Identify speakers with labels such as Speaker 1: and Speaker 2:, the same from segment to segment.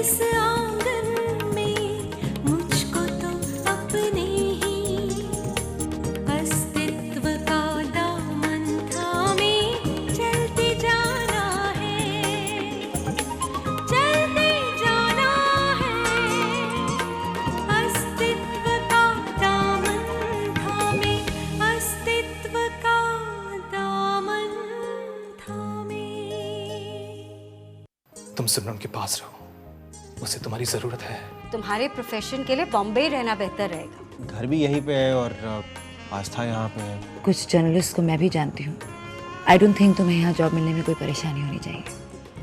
Speaker 1: इस आंगन में मुझको तो अपने ही अस्तित्व का दामन थामे चलते जाना है, चलते जाना है। अस्तित्व का दामन थामे, अस्तित्व का दामन थामे।
Speaker 2: तुम सिमरन के पास रहो, उसे तुम्हारी जरूरत है।
Speaker 3: तुम्हारे प्रोफेशन के लिए बॉम्बे ही रहना बेहतर रहेगा।
Speaker 4: घर भी यहीं पे है और आस्था यहाँ पे है।
Speaker 5: कुछ जर्नलिस्ट को मैं भी जानती हूँ। आई डोंट थिंक तुम्हें यहाँ जॉब मिलने में कोई परेशानी होनी चाहिए।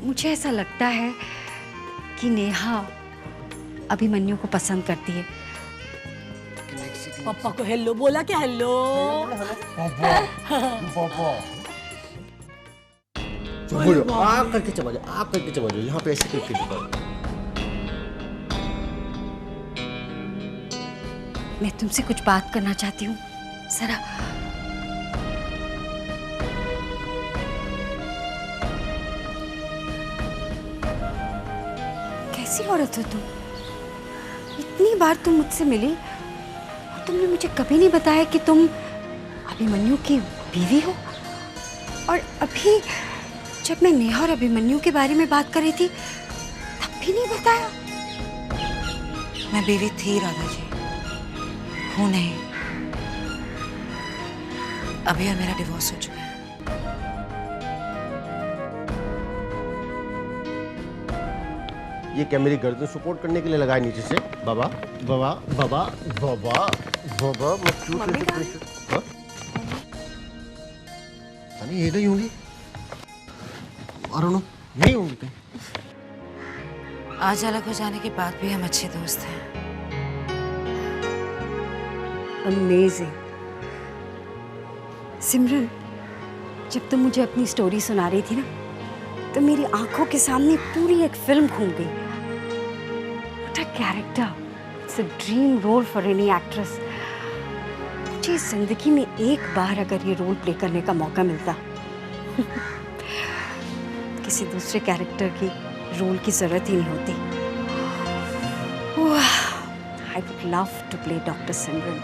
Speaker 3: मुझे ऐसा लगता है कि नेहा अभिमन्यु को पसंद करती है।
Speaker 6: पापा को हेलो बोला क्या? हेलो
Speaker 4: आप करके चला जाओ, आप करके चला जाओ, यहाँ पे ऐसे करके दिखाओ।
Speaker 3: मैं तुमसे कुछ बात करना चाहती हूँ, जरा। कैसी औरत हो तुम? इतनी बार तुम मुझसे मिली और तुमने मुझे कभी नहीं बताया कि तुम अभिमन्यु की बीवी हो। और अभी जब मैं नेहा और अभिमन्यु के बारे में बात कर रही थी तब भी नहीं बताया।
Speaker 5: मैं बीवी थी राधा जी, हूँ नहीं। अभी और मेरा डिवोर्स हो चुका है।
Speaker 4: ये क्या मेरी गर्दन सपोर्ट करने के लिए लगाए नीचे से? बाबा बाबा बाबा बाबा बाबा मत क्यों नहीं, ये नहीं होंगी। अरुण नहीं होंगी कहीं।
Speaker 5: आज अलग हो जाने के बाद भी हम अच्छे दोस्त हैं।
Speaker 3: अमेजिंग। सिमरन, जब तुम मुझे अपनी स्टोरी सुना रही थी ना, तो मेरी आंखों के सामने पूरी एक फिल्म घूम गई। What a character! It's a dream role for any actress. मुझे जिंदगी में एक बार अगर ये रोल प्ले करने का मौका मिलता, किसी दूसरे कैरेक्टर की रोल की जरूरत ही नहीं होती। I would love to play doctor Simran.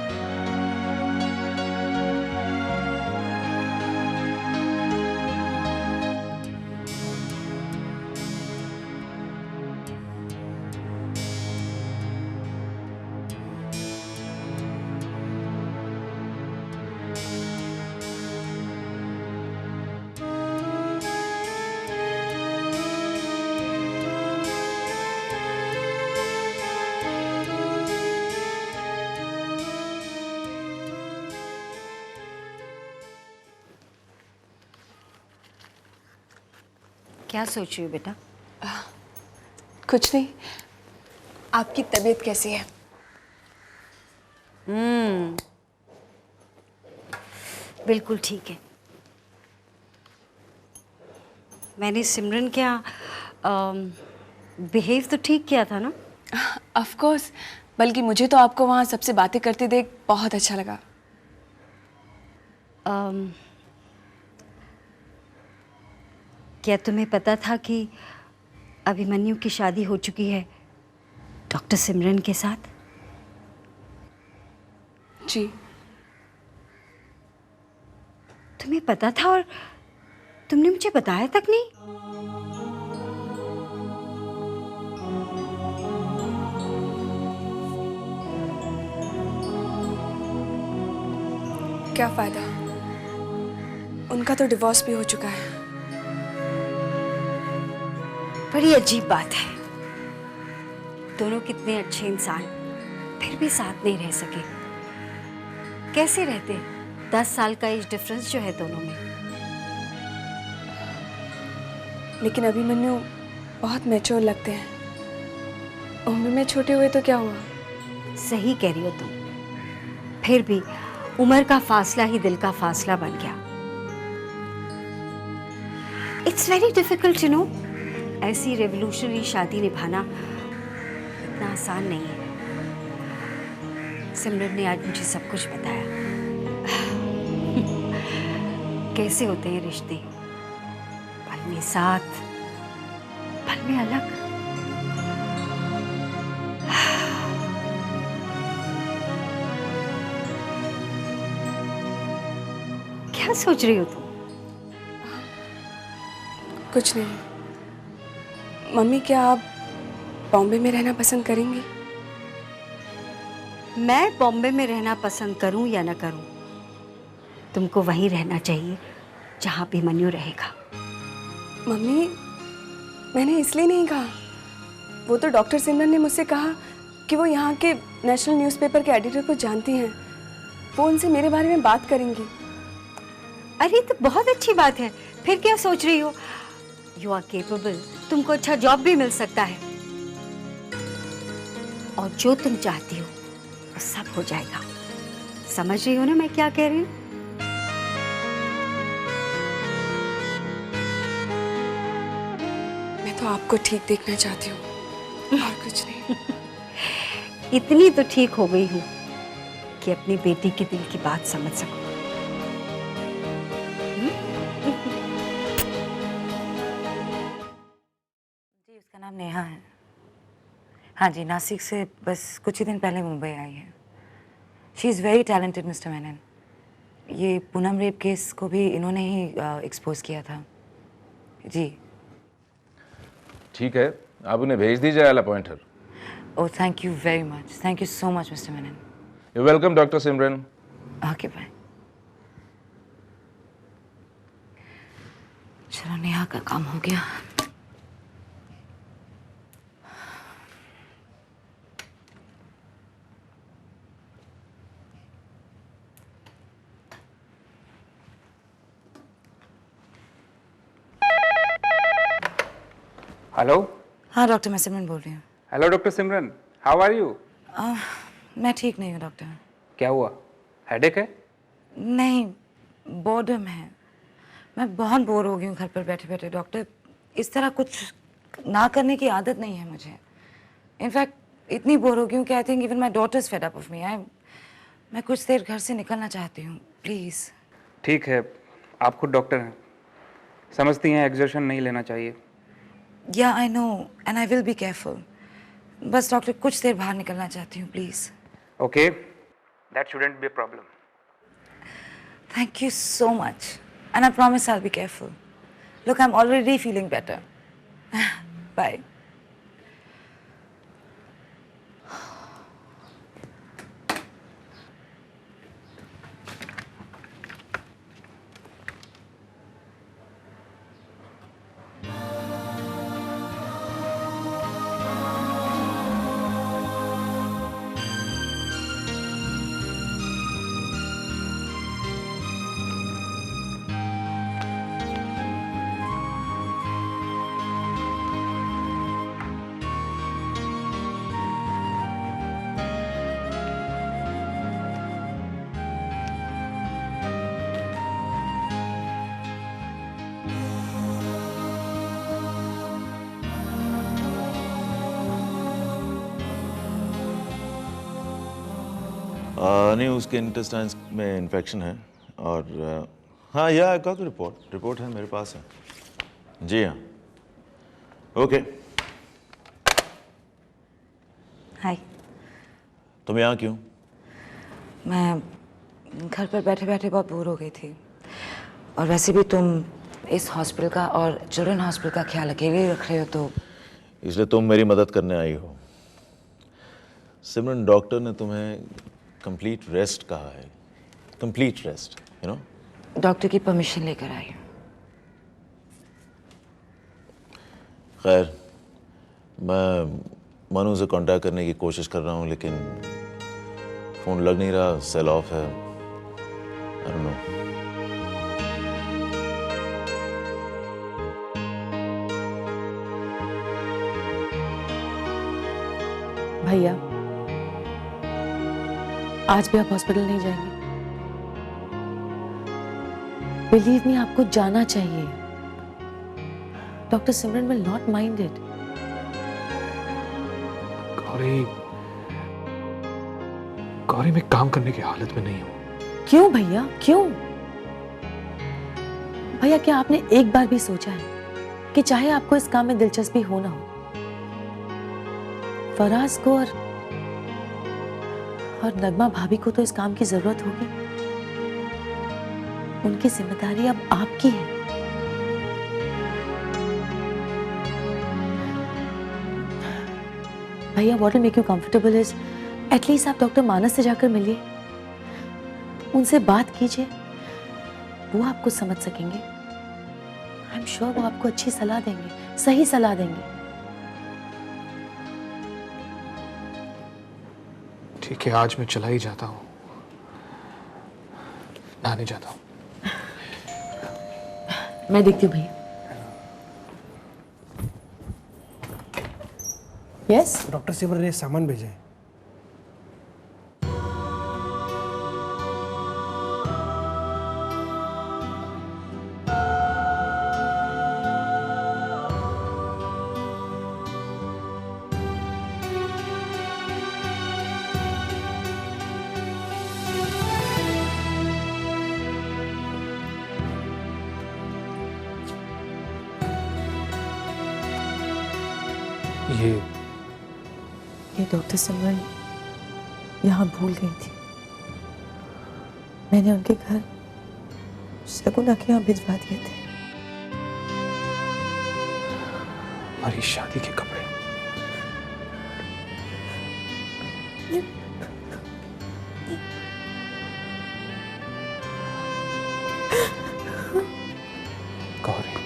Speaker 3: क्या सोच रही हो बेटा?
Speaker 7: कुछ नहीं। आपकी तबीयत कैसी है?
Speaker 3: बिल्कुल ठीक है। मैंने सिमरन क्या बिहेव तो ठीक किया था ना?
Speaker 7: ऑफ कोर्स, बल्कि मुझे तो आपको वहाँ सबसे बातें करते देख बहुत अच्छा लगा।
Speaker 3: क्या तुम्हें पता था कि अभिमन्यु की शादी हो चुकी है डॉक्टर सिमरन के साथ?
Speaker 7: जी।
Speaker 3: तुम्हें पता था और तुमने मुझे बताया तक नहीं?
Speaker 7: क्या फायदा, उनका तो डिवोर्स भी हो चुका है।
Speaker 3: बड़ी अजीब बात है, दोनों कितने अच्छे इंसान फिर भी साथ नहीं रह सके। कैसे रहते? 10 साल का एज डिफरेंस जो है दोनों में।
Speaker 7: लेकिन अभिमन्यु बहुत मैच्योर लगते हैं। उम्र में छोटे हुए तो क्या हुआ?
Speaker 3: सही कह रही हो तुम, फिर भी उम्र का फासला ही दिल का फासला बन गया। It's very difficult you know. ऐसी रेवोल्यूशनरी शादी निभाना इतना आसान नहीं है। सिमरन ने आज मुझे सब कुछ बताया। कैसे होते हैं रिश्ते, पल में साथ, पल में अलग। क्या सोच रही हो तुम?
Speaker 7: कुछ नहीं। मम्मी, क्या आप बॉम्बे में रहना पसंद करेंगी?
Speaker 3: मैं बॉम्बे में रहना पसंद करूं या ना करूं, तुमको वहीं रहना चाहिए जहां भी मन्नू रहेगा।
Speaker 7: मम्मी, मैंने इसलिए नहीं कहा। वो तो डॉक्टर सिमरन ने मुझसे कहा कि वो यहाँ के नेशनल न्यूज़पेपर के एडिटर को जानती हैं, वो उनसे मेरे बारे में बात करेंगी।
Speaker 3: अरे तो बहुत अच्छी बात है, फिर क्या सोच रही हो? यू आर केपेबल, तुमको अच्छा जॉब भी मिल सकता है और जो तुम चाहती हो वो सब हो जाएगा। समझ रही हो ना मैं क्या कह रही हूँ?
Speaker 7: मैं तो आपको ठीक देखना चाहती हूँ और कुछ नहीं।
Speaker 3: इतनी तो ठीक हो गई हूँ कि अपनी बेटी के दिल की बात समझ सकूं।
Speaker 5: जी, उसका नाम नेहा है। हाँ जी, नासिक से बस कुछ ही दिन पहले मुंबई आई है। She is very talented mister Menon. ये पूनम रेप केस को भी इन्होंने ही एक्सपोज किया था। जी।
Speaker 6: ठीक है, आप उन्हें भेज दीजिए आला pointer.
Speaker 5: Oh, thank you very much. Thank you so much mister Menon.
Speaker 6: You welcome doctor Simran.
Speaker 5: Okay, bye. चलो, नेहा का काम हो गया।
Speaker 8: हेलो।
Speaker 5: हाँ डॉक्टर, मैं सिमरन बोल रही हूँ।
Speaker 8: Hello doctor Simran, how are you?
Speaker 5: मैं ठीक नहीं हूँ डॉक्टर।
Speaker 8: क्या हुआ, हेडेक है?
Speaker 5: नहीं, बोर्डम है। मैं बहुत बोर हो गई हूँ घर पर बैठे बैठे डॉक्टर। इस तरह कुछ ना करने की आदत नहीं है मुझे। इनफैक्ट इतनी बोर हो गई हूँ कि I think even my daughter's fed up of me. मैं कुछ देर घर से निकलना चाहती हूँ, प्लीज़।
Speaker 8: ठीक है, आप खुद डॉक्टर हैं, समझती हैं एग्जर्शन नहीं लेना चाहिए।
Speaker 5: या I know and I will be careful. बस डॉक्टर कुछ देर बाहर निकलना चाहती हूँ, please.
Speaker 8: Okay, that shouldn't be a problem.
Speaker 5: Thank you so much. And I promise I'll be careful. Look, I'm already feeling better. Bye.
Speaker 9: नहीं, उसके intestines में infection है और हाँ, यह का तो रिपोर्ट है मेरे पास है। जी हाँ, ओके।
Speaker 5: हाय।
Speaker 9: तुम यहाँ क्यों?
Speaker 5: मैं घर पर बैठे बैठे बहुत बोर हो गई थी और वैसे भी तुम इस हॉस्पिटल का और चिल्ड्रन हॉस्पिटल का ख्याल अकेले ही रख रहे हो, तो
Speaker 9: इसलिए तुम मेरी मदद करने आई हो। सिमरन, डॉक्टर ने तुम्हें कंप्लीट रेस्ट कहा है। Complete rest, you know.
Speaker 5: Doctor की परमिशन लेकर आई हूँ।
Speaker 9: खैर, मैं मनु से कांटेक्ट करने की कोशिश कर रहा हूँ लेकिन फ़ोन लग नहीं रहा, सेल ऑफ है। I don't know.
Speaker 10: भैया, आज भी आप हॉस्पिटल नहीं जाएंगे? बिलीव मी, आपको जाना चाहिए। Doctor Simran will not mind it.
Speaker 2: Gauri, मैं काम करने की हालत में नहीं हूं।
Speaker 10: क्यों भैया, क्यों? भैया, क्या आपने एक बार भी सोचा है कि चाहे आपको इस काम में दिलचस्पी हो ना हो, फराज को और नगमा भाभी को तो इस काम की जरूरत होगी। उनकी जिम्मेदारी अब आपकी है। भैया, what will make you comfortable is at least आप डॉक्टर मानस से जाकर मिलिए, उनसे बात कीजिए, वो आपको समझ सकेंगे। आई एम श्योर वो आपको अच्छी सलाह देंगे, सही सलाह देंगे।
Speaker 2: ठीक है, आज मैं चला ही जाता हूँ, नहाने जाता हूँ।
Speaker 10: मैं देखती हूँ भैया। यस
Speaker 11: डॉक्टर सिमरन ने सामान भेजा है।
Speaker 10: ये डॉक्टर सिमरन यहाँ भूल गई थी। मैंने उनके घर शगुना के यहाँ भिजवा दिए थे।
Speaker 2: हमारी शादी के कपड़े। गौरी,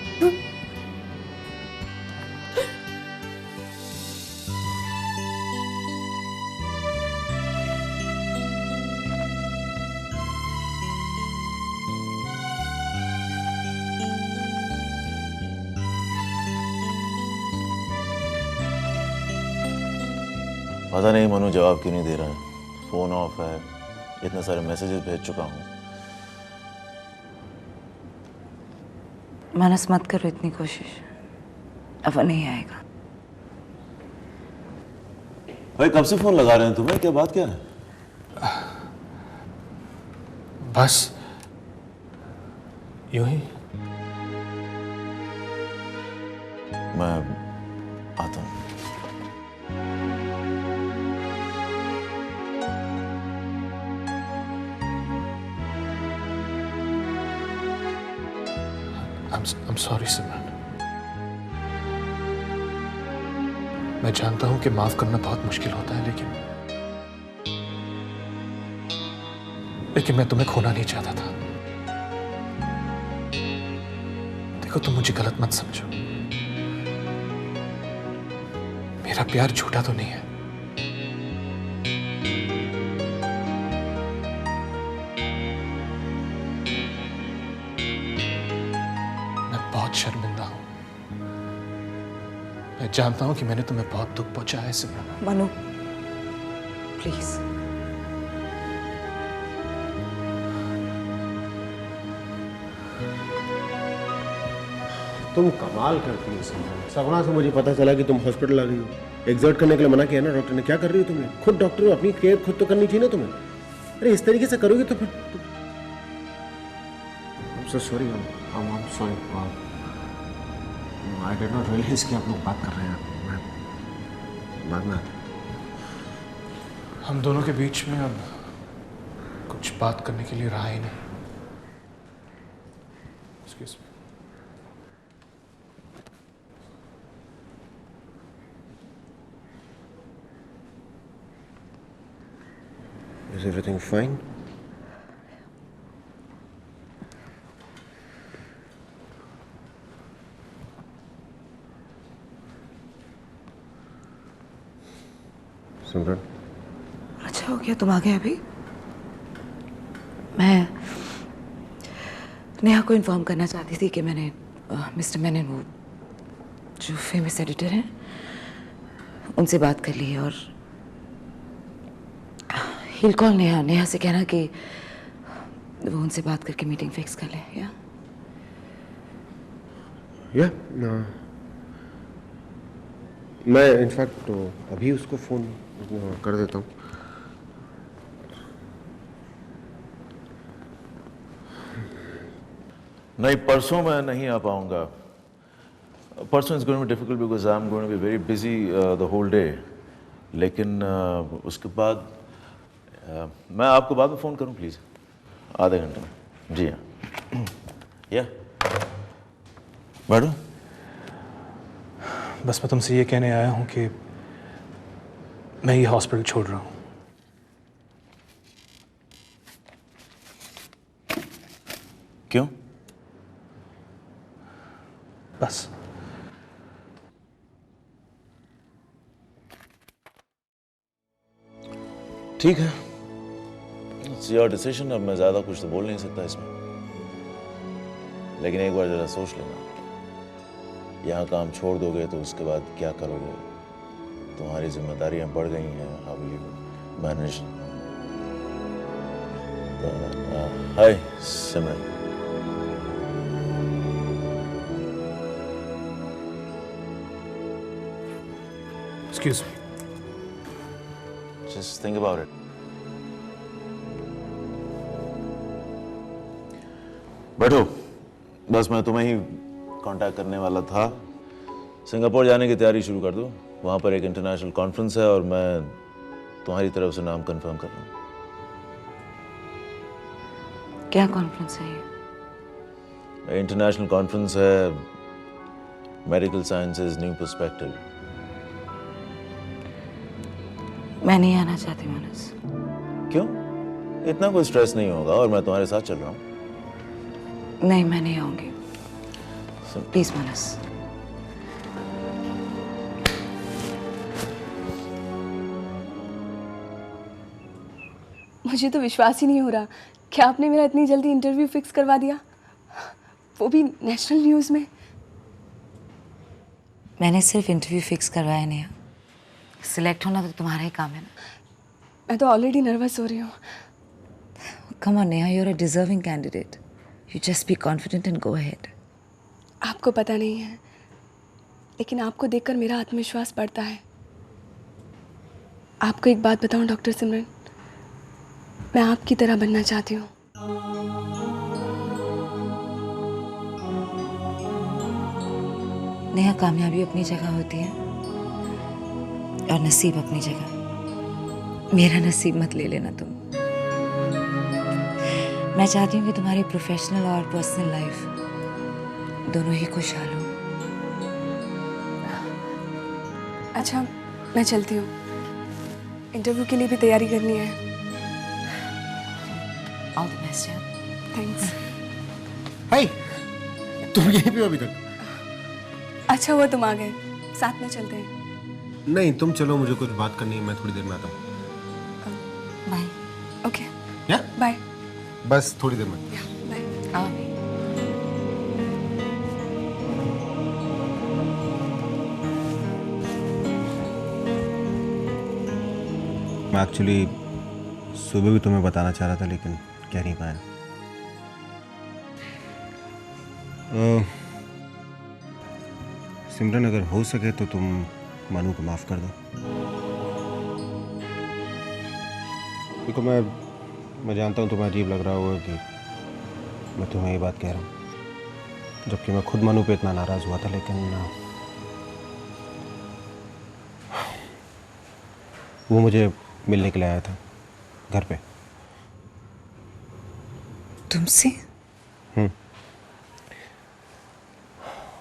Speaker 9: पता नहीं मनु जवाब क्यों नहीं दे रहा है, फोन ऑफ है, इतने सारे मैसेजेस भेज चुका हूँ।
Speaker 5: मानस, मत करो इतनी कोशिश, अब वो नहीं आएगा।
Speaker 9: भाई कब से फोन लगा रहे हैं तुम्हें, क्या बात क्या है?
Speaker 2: बस यूं ही।
Speaker 9: मैं आता हूँ।
Speaker 2: I'm sorry सिमरन। मैं जानता हूं कि माफ करना बहुत मुश्किल होता है, लेकिन मैं तुम्हें खोना नहीं चाहता था। देखो, तुम मुझे गलत मत समझो, मेरा प्यार झूठा तो नहीं है। बहुत शर्मिंदा हूं। मैं जानता हूं कि मैंने तुम्हें बहुत दुख पहुंचाया है सिमरन।
Speaker 5: मनु, प्लीज।
Speaker 4: तुम कमाल करती हो सिमरन। सपना से मुझे पता चला कि तुम हॉस्पिटल आ रही हो। एग्जर्ट करने के लिए मना किया ना डॉक्टर ने। क्या कर रही हो तुमने? खुद डॉक्टर हो, अपनी केयर खुद तो करनी चाहिए ना तुम्हें। अरे इस तरीके से करोगे तो फिर sorry, sorry, I did not realise कि आप लोग बात कर रहे हैं। बाद में
Speaker 2: हम दोनों के बीच में अब कुछ बात करने के लिए रहा ही नहीं। Excuse me.
Speaker 4: Is everything fine? सिमरन,
Speaker 5: अच्छा हो गया तुम आ गए अभी। मैं नेहा को इन्फॉर्म करना चाहती थी कि मैंने मिस्टर मेनन, वो जो फेमस एडिटर हैं, उनसे बात कर ली है और he'll call नेहा। नेहा से कहना कि वो उनसे बात करके मीटिंग फिक्स कर ले।
Speaker 4: या मैं इनफैक्ट तो अभी उसको फ़ोन कर देता हूँ।
Speaker 9: नहीं, परसों मैं नहीं आ पाऊंगा। परसों is going to be difficult because I am going to be very busy the whole day. लेकिन उसके बाद मैं आपको बाद में फ़ोन करूँ प्लीज़, आधे घंटे में। जी हाँ। या बैठो।
Speaker 2: बस मैं तुमसे ये कहने आया हूँ कि मैं ये हॉस्पिटल छोड़ रहा हूँ।
Speaker 9: क्यों?
Speaker 2: बस।
Speaker 9: ठीक है, इट्स योर डिसीजन। अब मैं ज़्यादा कुछ तो बोल नहीं सकता इसमें, लेकिन एक बार ज़रा सोच लेना, यहाँ काम छोड़ दोगे तो उसके बाद क्या करोगे? तुम्हारी जिम्मेदारियाँ बढ़ गई हैं। How will you manage? Hi Simran.
Speaker 2: Excuse me.
Speaker 9: Just think about it. बैठो। बस मैं तुम्हें ही कांटेक्ट करने वाला था। सिंगापुर जाने की तैयारी शुरू कर दो। वहाँ पर एक इंटरनेशनल कॉन्फ्रेंस है और मैं तुम्हारी तरफ से नाम कंफर्म कर रहा हूँ।
Speaker 5: क्या कॉन्फ्रेंस है ये?
Speaker 9: इंटरनेशनल कॉन्फ्रेंस है मेडिकल साइंसेज न्यू पर्सपेक्टिव।
Speaker 5: मैं नहीं आना चाहती मानस।
Speaker 9: क्यों? इतना कोई स्ट्रेस नहीं होगा और मैं तुम्हारे साथ चल रहा हूँ।
Speaker 5: नहीं, मैं नहीं आऊंगी। प्लीज मानस।
Speaker 7: मुझे तो विश्वास ही नहीं हो रहा कि आपने मेरा इतनी जल्दी इंटरव्यू फिक्स करवा दिया, वो भी नेशनल न्यूज़ में।
Speaker 5: मैंने सिर्फ इंटरव्यू फिक्स करवाया नहीं, सिलेक्ट होना तो तुम्हारा ही काम है ना।
Speaker 7: मैं तो ऑलरेडी नर्वस हो रही हूँ।
Speaker 5: Come on Neha, you are a deserving candidate. You just be confident and go ahead.
Speaker 7: आपको पता नहीं है, लेकिन आपको देखकर मेरा आत्मविश्वास बढ़ता है। आपको एक बात बताऊं डॉक्टर सिमरन, मैं आपकी तरह बनना चाहती हूँ।
Speaker 5: नेहा, कामयाबी अपनी जगह होती है और नसीब अपनी जगह। मेरा नसीब मत ले लेना तुम। मैं चाहती हूँ कि तुम्हारी प्रोफेशनल और पर्सनल लाइफ दोनों ही खुशहाल हो।
Speaker 7: अच्छा, मैं चलती हूँ, इंटरव्यू के लिए भी तैयारी करनी है।
Speaker 5: ऑल द बेस्ट यार।
Speaker 7: थैंक्स।
Speaker 4: हाय, तुम यहीं पे हो अभी तक?
Speaker 7: अच्छा हुआ तुम आ गए, साथ में चलते हैं।
Speaker 4: नहीं, तुम चलो, मुझे कुछ बात करनी है, मैं थोड़ी देर में आता हूँ।
Speaker 5: बाय।
Speaker 7: ओके,
Speaker 4: क्या?
Speaker 7: बाय।
Speaker 4: बस थोड़ी देर में।
Speaker 7: बाय।
Speaker 5: आओ।
Speaker 4: मैं एक्चुअली सुबह भी तुम्हें बताना चाह रहा था, लेकिन कह नहीं पाया। सिमरन, अगर हो सके तो तुम मनु को माफ़ कर दो। देखो, मैं जानता हूँ तुम्हें अजीब लग रहा होगा कि मैं तुम्हें ये बात कह रहा हूँ, जबकि मैं खुद मनु पे इतना नाराज़ हुआ था, लेकिन वो मुझे मिलने के लिए आया था घर पे।
Speaker 5: तुमसे?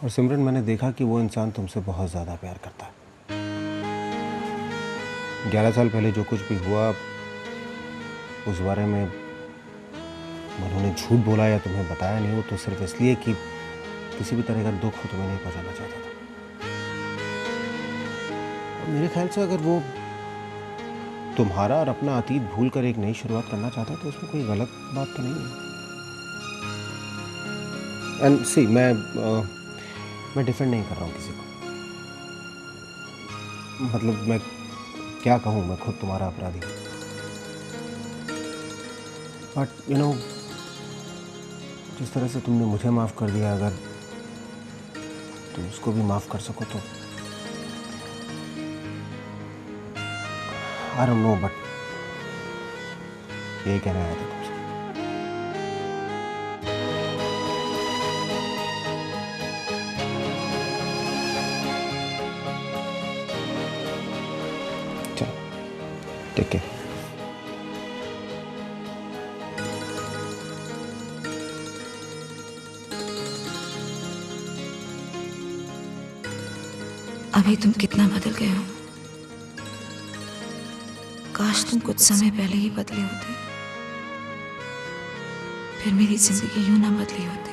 Speaker 4: और सिमरन, मैंने देखा कि वो इंसान तुमसे बहुत ज़्यादा प्यार करता है। 11 साल पहले जो कुछ भी हुआ, उस बारे में मनु ने झूठ बोला या तुम्हें बताया नहीं, वो तो सिर्फ इसलिए कि किसी भी तरह का दुख हो तुम्हें नहीं पहुंचाना चाहता था। और मेरे ख्याल से अगर वो तुम्हारा और अपना अतीत भूलकर एक नई शुरुआत करना चाहता है तो उसमें कोई गलत बात तो नहीं है। एंड सी, मैं डिफेंड नहीं कर रहा हूँ किसी को। मतलब मैं क्या कहूँ, मैं खुद तुम्हारा अपराधी हूँ। बट यू नो, जिस तरह से तुमने मुझे माफ़ कर दिया, अगर तुम उसको भी माफ़ कर सको तो आई डोंट नो, बट यही कहना आया था तुमसे। चलो, टेक केयर।
Speaker 5: अभी तुम कितना बदल गए हो। काश तुम कुछ समय पहले ही बदले होते, फिर मेरी जिंदगी यूं ना बदली होती।